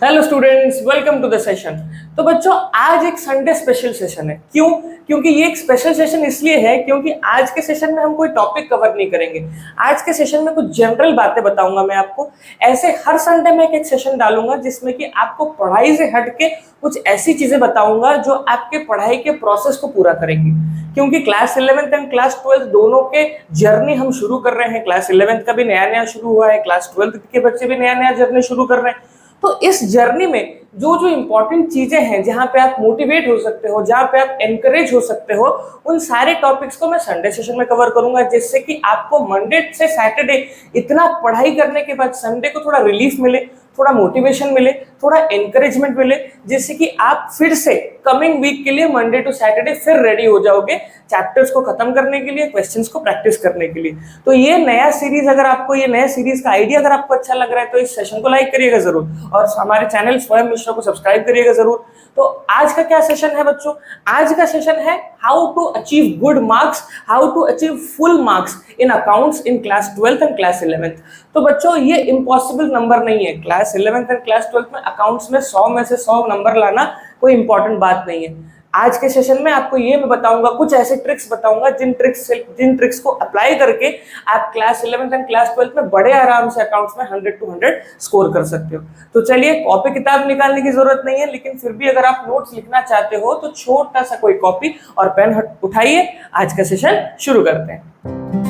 Hello students, welcome to the session. तो बच्चों, आज एक संडे स्पेशल सेशन है। क्यों? क्योंकि ये एक स्पेशल सेशन इसलिए है क्योंकि आज के सेशन में हम कोई टॉपिक कवर नहीं करेंगे। आज के सेशन में कुछ जनरल बातें बताऊंगा मैं आपको। ऐसे हर संडे में एक सेशन डालूंगा जिसमें कि आपको पढ़ाई से हट के कुछ ऐसी चीजें बताऊंगा जो आपके पढ़ाई के प्रोसेस को पूरा करेंगी। क्योंकि class 11th and class 12th दोनों के जर्नी हम शुरू कर रहे हैं। क्लास 11th का भी नया नया शुरू हुआ है, क्लास 12th के बच्चे भी नया नया जर्नी शुरू कर रहे हैं। तो इस जर्नी में जो जो इंपॉर्टेंट चीजें हैं, जहां पे आप मोटिवेट हो सकते हो, जहां पे आप एनकरेज हो सकते हो, उन सारे टॉपिक्स को मैं संडे सेशन में कवर करूंगा, जिससे कि आपको मंडे से सैटरडे इतना पढ़ाई करने के बाद संडे को थोड़ा रिलीफ मिले, थोड़ा मोटिवेशन मिले, थोड़ा एनकरेजमेंट मिले, जिससे कि आप फिर से कमिंग वीक के लिए मंडे टू सैटरडे फिर रेडी हो जाओगे चैप्टर्स को खत्म करने के लिए, क्वेश्चंस को प्रैक्टिस करने के लिए। तो ये नया सीरीज, अगर आपको ये नया सीरीज का आइडिया अगर आपको अच्छा लग रहा है तो इस सेशन को लाइक करिएगा जरूर, और हमारे चैनल स्वयं मिश्रा को सब्सक्राइब करिएगा जरूर। तो आज का क्या सेशन है बच्चों? आज का सेशन है how to achieve good marks, how to achieve full marks in accounts in class 12th एंड क्लास 11th। तो बच्चों, ये इम्पॉसिबल नंबर नहीं है। Class 11th and class 12th में अकाउंट्स में 100 में से 100 नंबर लाना कोई इंपॉर्टेंट बात नहीं है। आज के सेशन में आपको ये मैं बताऊंगा, कुछ ऐसे ट्रिक्स बताऊंगा जिन ट्रिक्स को अप्लाई करके आप class 11th and class 12th में बड़े आराम से अकाउंट्स में 100 to 100 स्कोर कर सकते हो। तो चलिए, कॉपी किताब निकालने की जरूरत नहीं है, लेकिन फिर भी अगर आप नोट्स लिखना चाहते हो तो छोटा सा कोई कॉपी और पेन उठाइए। आज का सेशन शुरू करते हैं।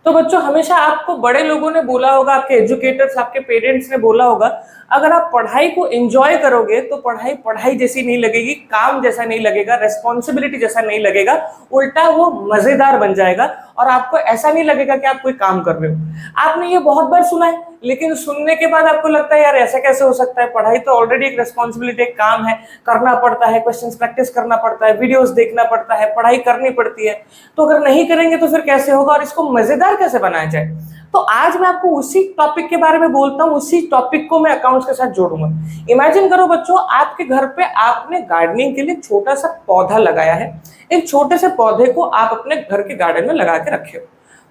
तो बच्चों, हमेशा आपको बड़े लोगों ने बोला होगा, आपके एजुकेटर्स, आपके पेरेंट्स ने बोला होगा, अगर आप पढ़ाई को एंजॉय करोगे तो पढ़ाई पढ़ाई जैसी नहीं लगेगी, काम जैसा नहीं लगेगा, रेस्पॉन्सिबिलिटी जैसा नहीं लगेगा, उल्टा वो मजेदार बन जाएगा और आपको ऐसा नहीं लगेगा कि आप कोई काम कर रहे हो। आपने ये बहुत बार सुना है, लेकिन सुनने के बाद आपको लगता है यार ऐसा कैसे हो सकता है? पढ़ाई तो ऑलरेडी एक रेस्पॉन्सिबिलिटी, एक काम है, करना पड़ता है, क्वेश्चंस प्रैक्टिस करना पड़ता है, वीडियोस देखना पड़ता है, पढ़ाई करनी पड़ती है। तो अगर नहीं करेंगे तो फिर कैसे होगा, और इसको मजेदार कैसे बनाया जाए? तो आज मैं आपको उसी टॉपिक के बारे में बोलता हूँ, उसी टॉपिक को मैं अकाउंट्स के साथ जोड़ूंगा। इमेजिन करो बच्चों, आपके घर पे आपने गार्डनिंग के लिए छोटा सा पौधा लगाया है। एक छोटे से पौधे को आप अपने घर के गार्डन में लगा के रखे हो।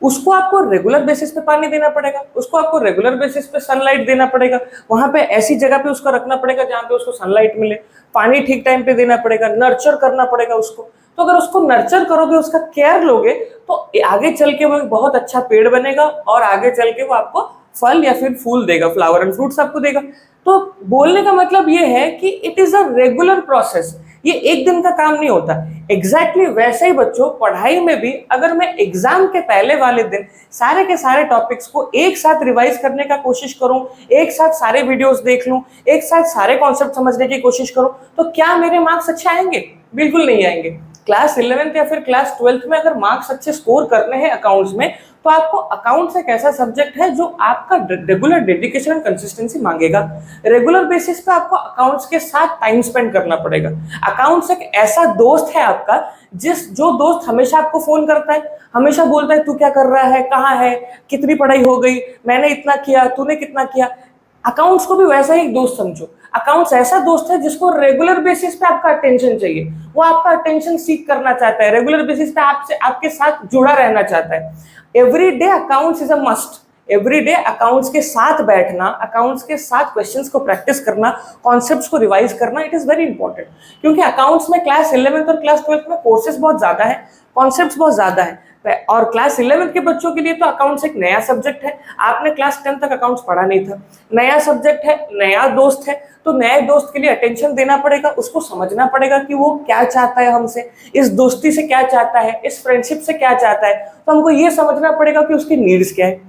उसको आपको रेगुलर बेसिस पे पानी देना पड़ेगा, उसको आपको रेगुलर बेसिस पे सनलाइट देना पड़ेगा। वहां पे ऐसी जगह पे उसको रखना पड़ेगा जहां पे उसको सनलाइट मिले, पानी ठीक टाइम पे देना पड़ेगा, नर्चर करना पड़ेगा उसको। तो अगर उसको नर्चर करोगे, उसका केयर लोगे, तो आगे चल के वो एक बहुत अच्छा पेड़ बनेगा और आगे चल के वो आपको फल या फिर फूल देगा, फ्लावर एंड फ्रूट्स आपको देगा। तो बोलने का मतलब ये है कि it is a regular process, ये एक दिन का काम नहीं होता। एग्जैक्टली वैसे ही बच्चों, पढ़ाई में भी अगर मैं एग्जाम के पहले वाले दिन सारे के सारे टॉपिक्स को एक साथ रिवाइज करने का कोशिश करूं, एक साथ सारे वीडियोस देख लूं, एक साथ सारे कॉन्सेप्ट समझने की कोशिश करूं, तो क्या मेरे मार्क्स अच्छे आएंगे? बिल्कुल नहीं आएंगे। क्लास 11th या फिर क्लास 12th में अगर मार्क्स अच्छे स्कोर करने हैं अकाउंट्स में, तो आपको अकाउंट्स एक ऐसा सब्जेक्ट है जो आपका रेगुलर डेडिकेशन एंड कंसिस्टेंसी मांगेगा। रेगुलर बेसिस पे आपको अकाउंट्स के साथ टाइम स्पेंड करना पड़ेगा। अकाउंट्स एक ऐसा दोस्त है आपका, जो दोस्त हमेशा आपको फोन करता है, हमेशा बोलता है तू क्या कर रहा है, कहाँ है, कितनी पढ़ाई हो गई, मैंने इतना किया, तूने कितना किया। अकाउंट्स को भी वैसा ही दोस्त समझो। अकाउंट्स ऐसा दोस्त है जिसको रेगुलर बेसिस पे आपका अटेंशन चाहिए, वो आपका अटेंशन सीख करना चाहता है, रेगुलर बेसिस पे आपसे, आपके साथ जुड़ा रहना चाहता है। Every day accounts is a must. Every day accounts के साथ बैठना, अकाउंट्स के साथ क्वेश्चंस को प्रैक्टिस करना, कॉन्सेप्ट्स को रिवाइज करना, इट इज वेरी इंपॉर्टेंट। क्योंकि अकाउंट्स में क्लास 11th और क्लास 12th में कोर्सेज बहुत ज्यादा है, कॉन्सेप्ट्स बहुत ज्यादा है, और क्लास 11th के बच्चों के लिए तो अकाउंट्स एक नया सब्जेक्ट है। आपने क्लास 10 तक अकाउंट्स पढ़ा नहीं था, नया सब्जेक्ट है, नया दोस्त है, तो नए दोस्त के लिए अटेंशन देना पड़ेगा, उसको समझना पड़ेगा कि वो क्या चाहता है हमसे, इस दोस्ती से क्या चाहता है, इस फ्रेंडशिप से क्या चाहता है। तो हमको ये समझना पड़ेगा कि उसकी नीड्स क्या है।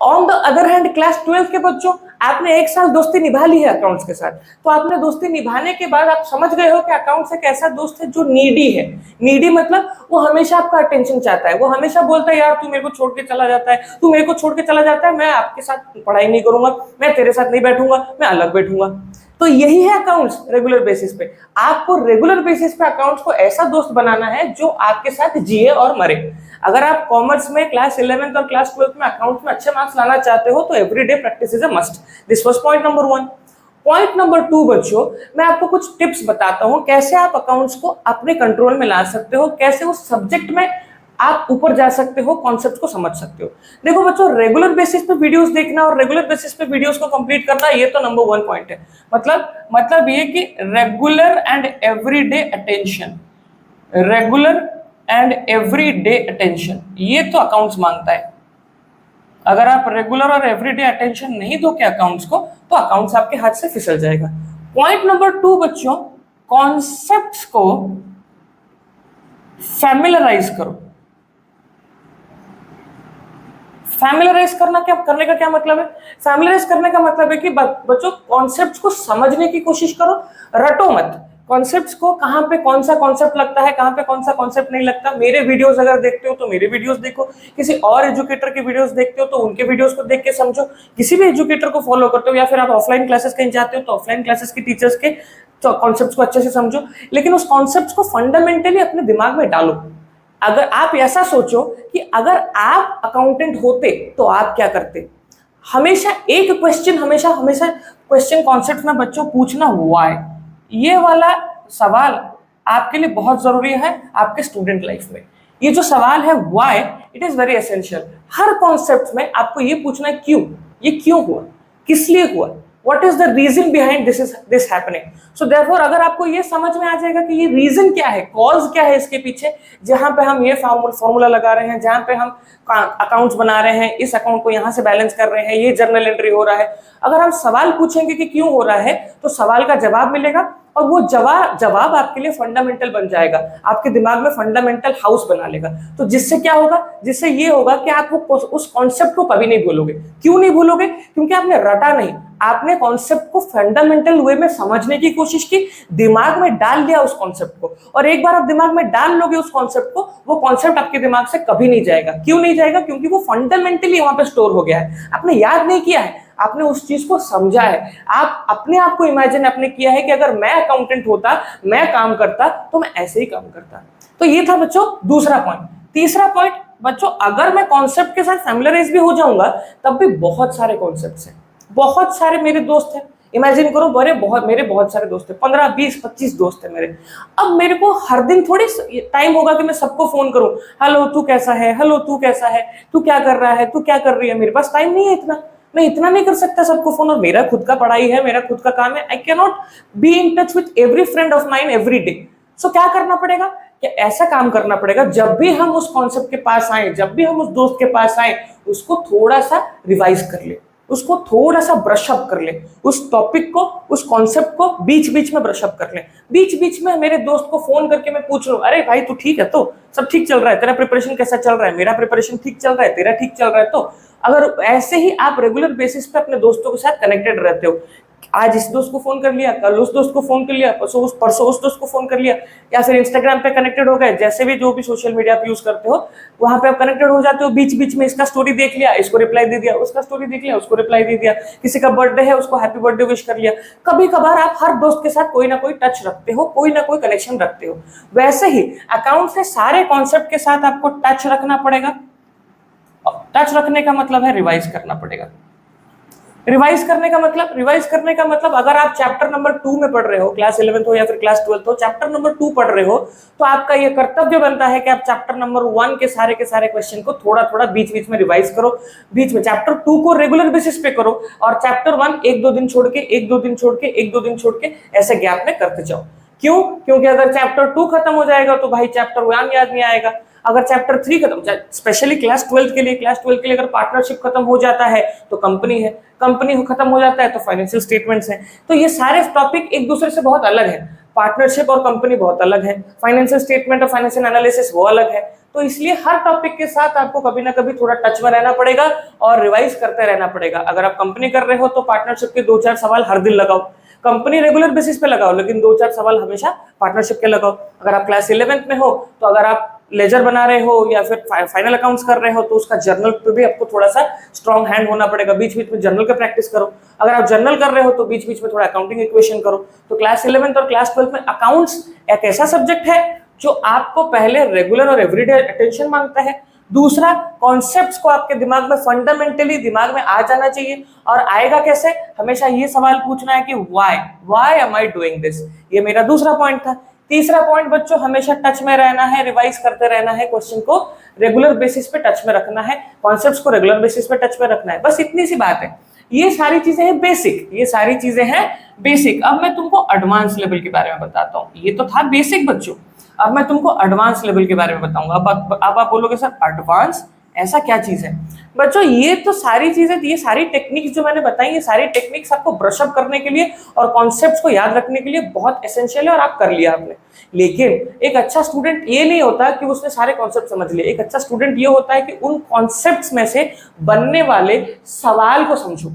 On the other hand, class 12th के बच्चों, आपने एक साल दोस्ती निभा ली है अकाउंट्स के साथ, तो आपने दोस्ती निभाने के बाद आप समझ गए हो कि अकाउंट्स एक ऐसा दोस्त है जो नीडी है। नीडी मतलब वो हमेशा आपका अटेंशन चाहता है, वो हमेशा बोलता है यार तू मेरे को छोड़ के चला जाता है, तू मेरे को छोड़ के चला जाता है, मैं आपके साथ पढ़ाई नहीं करूंगा, मैं तेरे साथ नहीं बैठूंगा, मैं अलग बैठूंगा। तो यही है अकाउंट्स रेगुलर बेसिस पे। आपको रेगुलर बेसिस पे अकाउंट्स को ऐसा दोस्त बनाना है जो आपके साथ जिए और मरे। अगर आप कॉमर्स में क्लास 11th और क्लास 12th में अकाउंट्स में अच्छे मार्क्स लाना चाहते हो तो everyday practice is a must. This was point number 1। Point number 2 बच्चों, मैं आपको कुछ टिप्स बताता हूं कैसे आप अकाउंट्स को अपने कंट्रोल में ला सकते हो, कैसे उस सब्जेक्ट में आप ऊपर जा सकते हो, कॉन्सेप्ट को समझ सकते हो। देखो बच्चों, रेगुलर बेसिस पे वीडियोस देखना और रेगुलर बेसिस पे वीडियोस को कंप्लीट करना, ये तो नंबर 1 पॉइंट है। मतलब ये कि regular and everyday attention, regular and everyday attention, ये तो अकाउंट्स मांगता है। अगर आप रेगुलर और एवरीडे अटेंशन नहीं दोगे अकाउंट्स को, तो अकाउंट्स आपके हाथ से फिसल जाएगा। पॉइंट नंबर 2 बच्चों, कॉन्सेप्ट्स को फैमिलराइज करो। फैमिलराइज करने का क्या मतलब है? फैमिलराइज करने का मतलब है कि बच्चों कॉन्सेप्ट्स को समझने की कोशिश करो, रटो मत। कॉन्सेप्ट्स को कहां पे कौन सा कॉन्सेप्ट लगता है, कहां पे कौन सा कॉन्सेप्ट नहीं लगता। मेरे वीडियोस अगर देखते हो तो मेरे वीडियोस देखो, किसी और एजुकेटर के वीडियोस देखते हो तो उनके वीडियोस को देख के समझो, किसी भी एजुकेटर को फॉलो करते हो या फिर आप ऑफलाइन क्लासेस कहीं जाते हो तो ऑफलाइन क्लासेस के टीचर्स के तो कॉन्सेप्ट्स को अच्छे से समझो, लेकिन उस कॉन्सेप्ट्स को फंडामेंटली अपने दिमाग में डालो। अगर आप ऐसा सोचो कि अगर आप अकाउंटेंट होते तो आप क्या करते, हमेशा एक क्वेश्चन, हमेशा क्वेश्चन कॉन्सेप्ट में बच्चों पूछना, व्हाई, ये वाला सवाल आपके लिए बहुत जरूरी है आपके स्टूडेंट लाइफ में। ये जो सवाल है why, it is very essential. Her concept में आपको ये पूछना है क्यों, ये क्यों हुआ, किस लिए हुआ, what is the reason behind this happening। so therefore अगर आपको ये समझ में आ जाएगा कि ये रीजन क्या है, कॉज क्या है इसके पीछे, जहां पे हम ये फॉर्मूला लगा रहे हैं, जहां पे हम अकाउंट्स बना रहे हैं, इस अकाउंट को यहां से बैलेंस कर रहे हैं, ये जर्नल एंट्री हो रहा है, अगर हम सवाल पूछेंगे कि क्यों हो रहा है तो सवाल का जवाब मिलेगा और वो जवाब आपके लिए फंडामेंटल बन जाएगा, आपके दिमाग में फंडामेंटल हाउस बना लेगा। तो जिससे क्या होगा, जिससे ये होगा कि आप उस कॉन्सेप्ट को कभी नहीं भूलोगे। क्यों नहीं भूलोगे? क्योंकि आपने रटा नहीं, आपने कॉन्सेप्ट को फंडामेंटल वे में समझने की कोशिश की, दिमाग में डाल लिया उस कॉन्सेप्ट को, और एक बार आप दिमाग में डाल लोगे उस कॉन्सेप्ट को, वो कॉन्सेप्ट आपके दिमाग से कभी नहीं जाएगा। क्यों नहीं जाएगा? क्योंकि वो फंडामेंटली वहां पे स्टोर हो गया है, आपने याद नहीं किया है, आपने उस चीज को समझा है। आप अपने आप को इमेजिन आपने किया है कि अगर मैं अकाउंटेंट होता, मैं काम करता तो मैं ऐसे ही काम करता। तो ये था बच्चों दूसरा पॉइंट। तीसरा पॉइंट बच्चों, अगर मैं कॉन्सेप्ट के साथ फैमिलियराइज भी हो जाऊंगा तब भी बहुत सारे कॉन्सेप्ट्स हैं, बहुत सारे मेरे दोस्त हैं, इमेजिन करो मेरे बहुत सारे दोस्त हैं, 15 20 25 दोस्त हैं मेरे। अब मेरे को हर दिन थोड़ी टाइम होगा कि मैं सबको फोन करूं, हेलो तू कैसा है, हेलो तू कैसा है, तू क्या कर रहा है, तू क्या कर रही है। मेरे पास टाइम नहीं है इतना, मैं इतना नहीं कर सकता सबको फोन, और मेरा खुद का पढ़ाई है, मेरा खुद का काम है। I can not be in touch with every friend of mine every day. So क्या करना पड़ेगा, कि ऐसा काम करना पड़ेगा, जब भी हम उस कॉन्सेप्ट के पास आए, जब भी हम उस दोस्त के पास आए, उसको थोड़ा सा रिवाइज कर ले, उसको थोड़ा सा ब्रश अप कर ले, उस टॉपिक को, उस कॉन्सेप्ट को बीच बीच में ब्रश अप कर ले। बीच बीच में मेरे दोस्त को फोन करके मैं पूछ लूं, अरे भाई तू ठीक है, तो सब ठीक चल रहा है, तेरा प्रिपरेशन कैसा चल रहा है, मेरा प्रिपरेशन ठीक चल रहा है, तेरा ठीक चल रहा है। तो अगर ऐसे ही आप रेगुलर बेसिस पे अपने दोस्तों के साथ कनेक्टेड रहते हो, आज इस दोस्त को फोन कर लिया, कल उस दोस्त को फोन कर लिया, परसों उस दोस्त को फोन कर लिया, या फिर इंस्टाग्राम पे कनेक्टेड हो गए, जैसे भी जो भी सोशल मीडिया आप यूज करते हो वहां पे आप कनेक्टेड हो जाते हो। बीच बीच में इसका स्टोरी देख लिया, इसको रिप्लाई दे दिया, उसका स्टोरी देख लिया, उसको रिप्लाई दे दिया, किसी का बर्थडे है उसको हैप्पी बर्थडे विश कर लिया। कभी कभार आप हर दोस्त के साथ कोई ना कोई टच रखते हो, कोई ना कोई कनेक्शन रखते हो। वैसे ही अकाउंट से सारे कॉन्सेप्ट के साथ आपको टच रखना पड़ेगा। टच रखने का मतलब है रिवाइज करना पड़ेगा। रिवाइज करने का मतलब अगर आप चैप्टर नंबर 2 में पढ़ रहे हो, क्लास 11th हो या फिर क्लास 12th हो, चैप्टर नंबर 2 पढ़ रहे हो, तो आपका ये कर्तव्य बनता है कि आप चैप्टर नंबर 1 के सारे क्वेश्चन को थोड़ा थोड़ा बीच बीच में रिवाइज करो। बीच में चैप्टर 2 को रेगुलर बेसिस पे करो, और चैप्टर 1 1-2 दिन छोड़ के, 1-2 दिन छोड़ के, 1-2 दिन छोड़ के, ऐसे गैप में करते जाओ। क्यों? क्योंकि अगर चैप्टर 2 खत्म हो जाएगा तो भाई चैप्टर 1 याद नहीं आएगा। अगर चैप्टर 3 खत्म, स्पेशली क्लास 12 के लिए अगर पार्टनरशिप खत्म हो जाता है तो कंपनी है, कंपनी खत्म हो जाता है तो फाइनेंशियल स्टेटमेंट्स हैं। तो ये सारे टॉपिक एक दूसरे से बहुत अलग है। पार्टनरशिप और कंपनी बहुत अलग है, फाइनेंशियल स्टेटमेंट और फाइनेंशियल एनालिसिस वो अलग है। तो इसलिए हर टॉपिक के साथ आपको कभी ना कभी थोड़ा टच में रहना पड़ेगा और रिवाइज करते रहना पड़ेगा। अगर आप कंपनी कर रहे हो तो पार्टनरशिप के 2-4 सवाल हर दिन लगाओ, कंपनी रेगुलर बेसिस पे लगाओ, लेकिन 2-4 सवाल हमेशा पार्टनरशिप के लगाओ। अगर आप क्लास 11th में हो तो अगर आप लेजर बना रहे हो या फिर फाइनल अकाउंट्स कर रहे हो तो उसका जर्नल पे भी आपको थोड़ा सा स्ट्रॉन्ग हैंड होना पड़ेगा। बीच बीच में जर्नल का प्रैक्टिस करो। अगर आप जर्नल कर रहे हो तो बीच बीच में थोड़ा अकाउंटिंग इक्वेशन करो। तो क्लास 11th और क्लास 12th में अकाउंट्स एक ऐसा सब्जेक्ट है जो आपको पहले रेगुलर और एवरीडे अटेंशन मांगता है। दूसरा, कॉन्सेप्ट्स को आपके दिमाग में फंडामेंटली दिमाग में आ जाना चाहिए। और आएगा कैसे? हमेशा ये सवाल पूछना है कि why am I doing this. ये मेरा दूसरा पॉइंट था। तीसरा पॉइंट बच्चों, हमेशा टच में रहना है, रिवाइज करते रहना है, क्वेश्चन को रेगुलर बेसिस पे टच में रखना है, कॉन्सेप्ट्स को रेगुलर बेसिस पे टच में रखना है, बस इतनी सी बात है। ये सारी चीजें हैं बेसिक, ये सारी चीजें हैं बेसिक। अब मैं तुमको एडवांस लेवल के बारे में बताता हूँ। ये तो था बेसिक बच्चों, अब मैं तुमको एडवांस लेवल के बारे में बताऊंगा। अब आप बोलोगे सर एडवांस ऐसा क्या चीज है? बच्चों ये तो सारी चीजें, ये सारी टेक्निक्स जो मैंने बताई, ये सारी टेक्निक्स आपको ब्रश अप करने के लिए और कॉन्सेप्ट्स को याद रखने के लिए बहुत एसेंशियल है, और आप कर लिया आपने। लेकिन एक अच्छा स्टूडेंट ये नहीं होता कि उसने सारे कॉन्सेप्ट समझ लिए। एक अच्छा स्टूडेंट ये होता है कि उन कॉन्सेप्ट्स में से बनने वाले सवाल को समझो।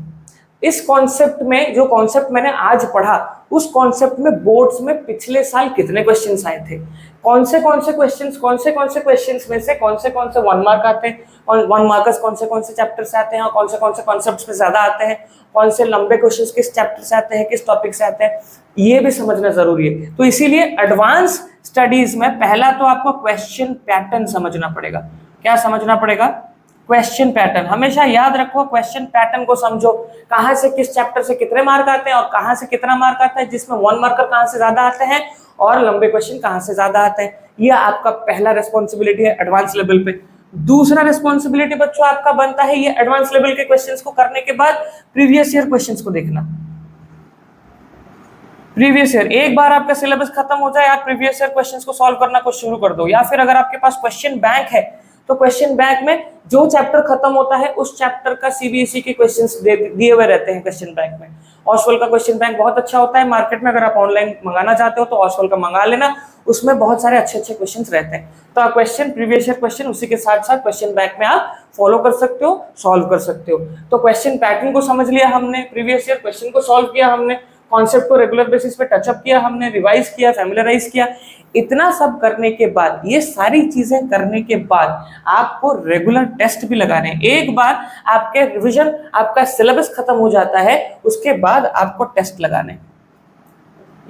इस कॉन्सेप्ट में, जो कॉन्सेप्ट मैंने आज पढ़ा, उस कॉन्सेप्ट में बोर्ड्स में पिछले साल कितने क्वेश्चंस आए थे, कौन से क्वेश्चंस में से कौन से 1 मार्क आते हैं, और 1 मार्कर्स कौन से चैप्टर से आते हैं, और कौन से कॉन्सेप्ट्स में ज्यादा आते हैं, कौन से लंबे क्वेश्चंस किस चैप्टर से आते हैं, किस टॉपिक से आते हैं, ये भी समझना जरूरी है। तो इसीलिए एडवांस स्टडीज में पहला तो आपको क्वेश्चन पैटर्न समझना पड़ेगा। क्या समझना पड़ेगा? Question pattern. हमेशा याद रखो, क्वेश्चन पैटर्न को समझो, कहां से किस चैप्टर से कितने मार्क आते हैं और कहां से कितना मार्क आता है, जिसमें 1 मार्कर कहां से ज्यादा आते हैं और लंबे क्वेश्चन कहां से ज्यादा आते हैं। ये आपका पहला रिस्पॉन्सिबिलिटी है एडवांस लेवल पे। दूसरा रिस्पॉन्सिबिलिटी बच्चों आपका बनता है ये एडवांस लेवल के क्वेश्चंस को करने के बाद प्रीवियस ईयर क्वेश्चंस को देखना। प्रीवियस ईयर, एक बार आपका सिलेबस खत्म हो जाए, आप प्रीवियस ईयर क्वेश्चंस को सॉल्व करना को शुरू कर दो। या फिर अगर आपके पास क्वेश्चन बैंक है तो क्वेश्चन बैंक में जो चैप्टर खत्म होता है उस चैप्टर का सीबीएसई के क्वेश्चंस दिए हुए रहते हैं क्वेश्चन बैंक में। ऑस्वल का क्वेश्चन बैंक बहुत अच्छा होता है मार्केट में, अगर आप ऑनलाइन मंगाना चाहते हो तो ऑस्वल का मंगा लेना, उसमें बहुत सारे अच्छे क्वेश्चंस रहते हैं। तो आप क्वेश्चन, प्रीवियस ईयर क्वेश्चन, उसी के साथ साथ क्वेश्चन बैंक में आप फॉलो कर सकते हो, सॉल्व कर सकते हो। तो क्वेश्चन पैटर्न को समझ लिया हमने, प्रीवियस ईयर क्वेश्चन को सॉल्व किया हमने, कॉन्सेप्ट को रेगुलर बेसिस पे टचअप किया हमने, रिवाइज किया, फैमिलियराइज किया। इतना सब करने के बाद, ये सारी चीजें करने के बाद आपको रेगुलर टेस्ट भी लगाने हैं। एक बार आपके रिवीजन, आपका सिलेबस खत्म हो जाता है, उसके बाद आपको टेस्ट लगाने हैं।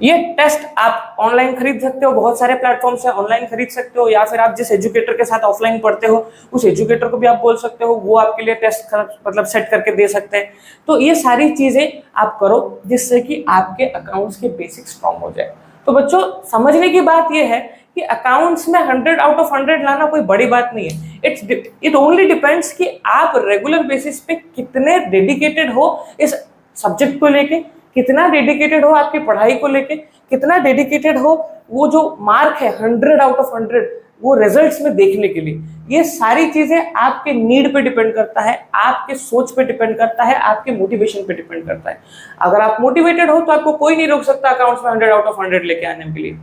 ये टेस्ट आप ऑनलाइन खरीद सकते हो, बहुत सारे प्लेटफॉर्म से ऑनलाइन खरीद सकते हो, या फिर आप जिस एजुकेटर के साथ ऑफलाइन पढ़ते हो उस एजुकेटर को भी आप बोल सकते हो, वो आपके लिए टेस्ट मतलब सेट करके दे सकते हैं। तो ये सारी चीजें आप करो जिससे कि आपके अकाउंट्स के बेसिक स्ट्रॉन्ग हो जाए। तो बच्चों समझने की बात ये है कि अकाउंट्स में 100 आउट ऑफ 100 लाना कोई बड़ी बात नहीं है। इट ओनली डिपेंड्स कि आप रेगुलर बेसिस पे कितने डेडिकेटेड हो इस सब्जेक्ट को लेके, कितना डेडिकेटेड हो आपकी पढ़ाई को लेके, कितना डेडिकेटेड हो वो जो मार्क है 100 आउट ऑफ 100 वो रिजल्ट्स में देखने के लिए। ये सारी चीजें आपके नीड पे डिपेंड करता है, आपके सोच पे डिपेंड करता है, आपके मोटिवेशन पे डिपेंड करता है। अगर आप मोटिवेटेड हो तो आपको कोई नहीं रोक सकता अकाउंट्स में 100 आउट ऑफ 100 लेके आने के लिए।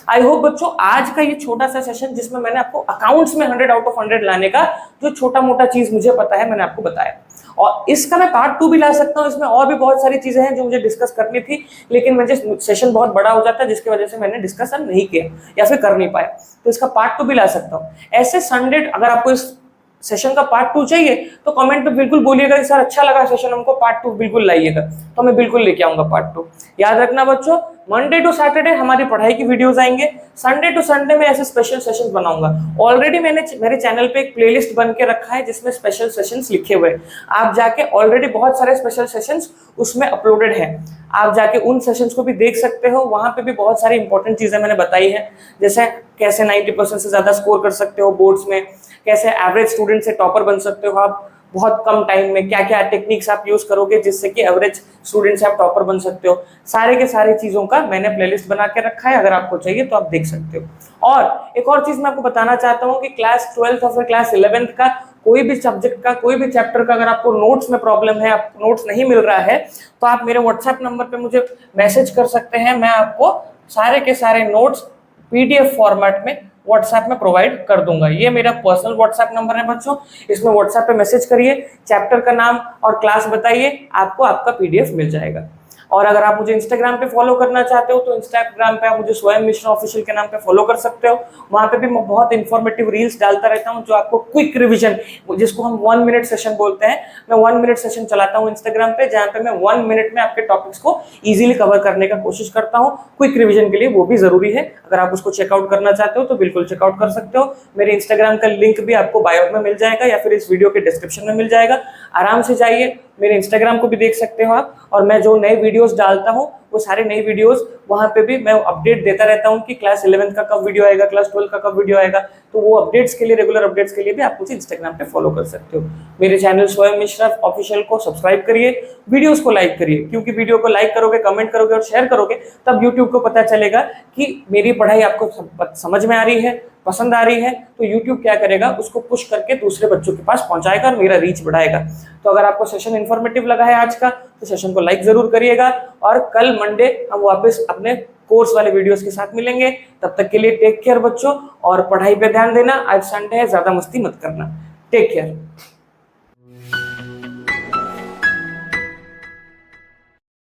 आई होप बच्चों आज का ये छोटा सा सेशन जिसमें मैंने आपको अकाउंट्स में 100 आउट ऑफ 100 लाने का जो छोटा मोटा चीज मुझे पता है मैंने आपको बताया, और इसका मैं पार्ट 2 भी ला सकता हूँ। इसमें और भी बहुत सारी चीजें हैं जो मुझे डिस्कस करनी थी, लेकिन मुझे सेशन बहुत बड़ा हो जाता है जिसकी वजह से मैंने डिस्कशन नहीं किया या फिर कर नहीं पाया। तो इसका पार्ट 2 भी ला सकता हूँ। ऐसे संडे अगर आपको इस सेशन का पार्ट 2 चाहिए तो कमेंट पे बिल्कुल बोलिएगा कि सर अच्छा लगा सेशन, हमको पार्ट 2 बिल्कुल लाइएगा, तो मैं बिल्कुल लेके आऊंगा पार्ट 2। याद रखना बच्चों, मंडे टू सैटरडे हमारी पढ़ाई की वीडियोस आएंगे, संडे टू संडे में ऐसे स्पेशल सेशंस बनाऊंगा। ऑलरेडी मैंने मेरे चैनल पे एक प्लेलिस्ट बन के रखा है जिसमें स्पेशल सेशंस लिखे हुए हैं। आप जाके ऑलरेडी बहुत सारे स्पेशल सेशंस उसमें अपलोडेड है, आप जाके उन सेशंस को भी देख सकते हो। वहां पे भी बहुत सारी इंपॉर्टेंट चीजें मैंने बताई है, जैसे कैसे 90% से ज्यादा स्कोर कर सकते हो बोर्ड्स में, कैसे एवरेज स्टूडेंट से टॉपर बन सकते हो आप बहुत कम टाइम में, क्या क्या टेक्निक्स आप यूज करोगे जिससे कि एवरेज स्टूडेंट से आप टॉपर बन सकते हो। सारे के सारी चीजों का मैंने प्लेलिस्ट बना के रखा है, अगर आपको चाहिए तो आप देख सकते हो। और एक और चीज मैं आपको बताना चाहता हूँ कि क्लास 12th और फिर क्लास 11th का कोई भी सब्जेक्ट का, कोई भी चैप्टर का अगर आपको नोट्स में प्रॉब्लम है, आपको नोट्स नहीं मिल रहा है, तो आप मेरे व्हाट्सएप नंबर पे मुझे मैसेज कर सकते हैं। मैं आपको सारे के सारे नोट्स पीडीएफ फॉर्मेट में व्हाट्सएप में प्रोवाइड कर दूंगा। ये मेरा पर्सनल व्हाट्सएप नंबर है बच्चों, इसमें व्हाट्सएप पे मैसेज करिए, चैप्टर का नाम और क्लास बताइए, आपको आपका पीडीएफ मिल जाएगा। और अगर आप मुझे इंस्टाग्राम पे फॉलो करना चाहते हो तो इंस्टाग्राम पे आप मुझे स्वयं मिश्रा ऑफिशियल के नाम पे फॉलो कर सकते हो। वहां पे भी मैं बहुत इंफॉर्मेटिव रील्स डालता रहता हूं जो आपको क्विक रिवीजन, जिसको हम 1 मिनट सेशन बोलते हैं, मैं 1 मिनट सेशन चलाता हूं इंस्टाग्राम पे, जहां पे मैं 1 मिनट में आपके टॉपिक्स को इजीली कवर करने का कोशिश करता हूं। क्विक रिवीजन के लिए वो भी जरूरी है, अगर आप उसको चेकआउट करना चाहते हो तो बिल्कुल चेकआउट कर सकते हो। मेरे इंस्टाग्राम का लिंक भी आपको बायो में मिल जाएगा या फिर इस वीडियो के डिस्क्रिप्शन में मिल जाएगा। आराम से जाइए, मेरे इंस्टाग्राम को भी देख सकते हो आप, और मैं जो नए वीडियोस डालता हूँ वो सारे नए वीडियोस वहाँ पे भी मैं अपडेट देता रहता हूँ कि क्लास 11th का कब वीडियो आएगा, क्लास 12 का कब वीडियो आएगा। तो वो अपडेट्स के लिए, रेगुलर अपडेट्स के लिए भी आप मुझे इंस्टाग्राम पे फॉलो कर सकते हो। मेरे चैनल स्वयं मिश्रा ऑफिशियल को सब्सक्राइब करिए, वीडियोस को लाइक करिए, क्योंकि वीडियो को लाइक करोगे, कमेंट करोगे और शेयर करोगे तब यूट्यूब को पता चलेगा कि मेरी पढ़ाई आपको समझ में आ रही है, पसंद आ रही है। तो YouTube क्या करेगा, उसको पुश करके दूसरे बच्चों के पास पहुंचाएगा और मेरा रीच बढ़ाएगा। तो अगर आपको सेशन इन्फॉर्मेटिव लगा है आज का, तो सेशन को लाइक जरूर करिएगा, और कल मंडे हम वापस अपने कोर्स वाले वीडियोस के साथ मिलेंगे। तब तक के लिए टेक केयर बच्चों, और पढ़ाई पे ध्यान देना। आज संडे है, ज्यादा मस्ती मत करना। Take care.